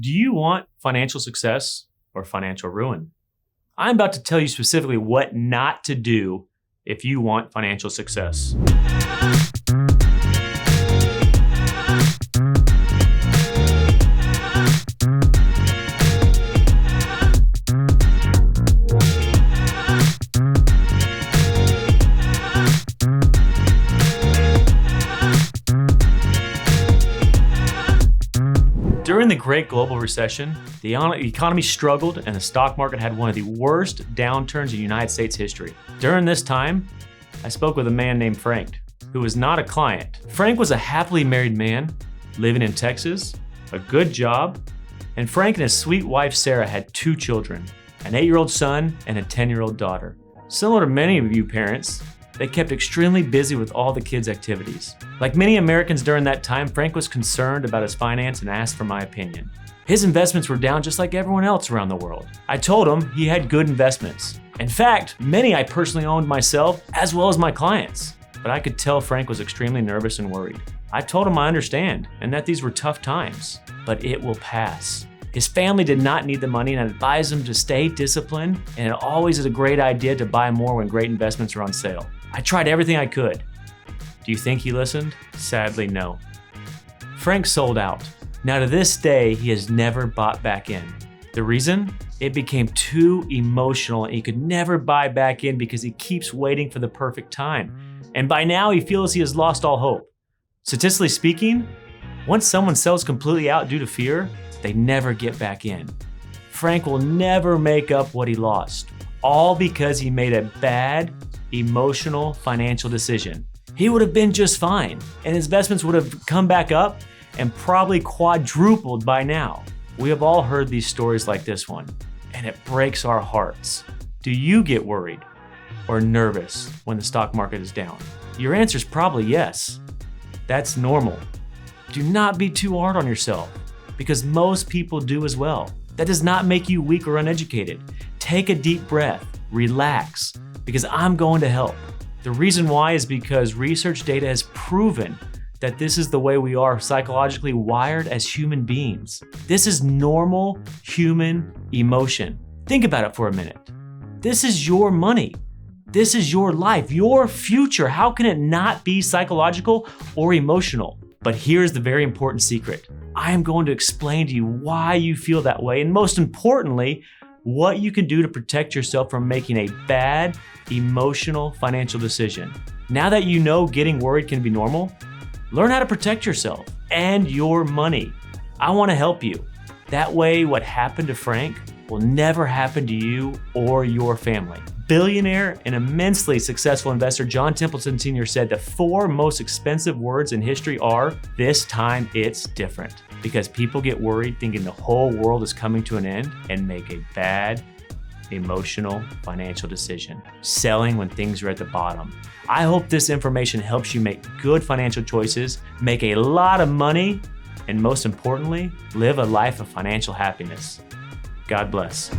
Do you want financial success or financial ruin? I'm about to tell you specifically what not to do if you want financial success. During the Great Global Recession, the economy struggled and the stock market had one of the worst downturns in United States history. During this time, I spoke with a man named Frank, who was not a client. Frank was a happily married man, living in Texas, a good job, and Frank and his sweet wife Sarah had 2 children, an 8-year-old son and a 10-year-old daughter. Similar to many of you parents, they kept extremely busy with all the kids' activities. Like many Americans during that time, Frank was concerned about his finance and asked for my opinion. His investments were down just like everyone else around the world. I told him he had good investments. In fact, many I personally owned myself as well as my clients. But I could tell Frank was extremely nervous and worried. I told him I understand and that these were tough times, but it will pass. His family did not need the money and I advised him to stay disciplined, and it always is a great idea to buy more when great investments are on sale. I tried everything I could. Do you think he listened? Sadly, no. Frank sold out. Now to this day, he has never bought back in. The reason? It became too emotional and he could never buy back in because he keeps waiting for the perfect time. And by now he feels he has lost all hope. Statistically speaking, once someone sells completely out due to fear, they never get back in. Frank will never make up what he lost, all because he made a bad, emotional financial decision. He would have been just fine, and his investments would have come back up and probably quadrupled by now. We have all heard these stories like this one, and it breaks our hearts. Do you get worried or nervous when the stock market is down? Your answer is probably yes. That's normal. Do not be too hard on yourself, because most people do as well. That does not make you weak or uneducated. Take a deep breath, relax, because I'm going to help. The reason why is because research data has proven that this is the way we are psychologically wired as human beings. This is normal human emotion. Think about it for a minute. This is your money. This is your life, your future. How can it not be psychological or emotional? But here's the very important secret. I am going to explain to you why you feel that way, and most importantly, what you can do to protect yourself from making a bad, emotional financial decision. Now that you know getting worried can be normal, learn how to protect yourself and your money. I want to help you. That way, what happened to Frank will never happen to you or your family. Billionaire and immensely successful investor John Templeton Sr. said the 4 most expensive words in history are, "This time it's different." Because people get worried thinking the whole world is coming to an end and make a bad, emotional financial decision, selling when things are at the bottom. I hope this information helps you make good financial choices, make a lot of money, and most importantly, live a life of financial happiness. God bless.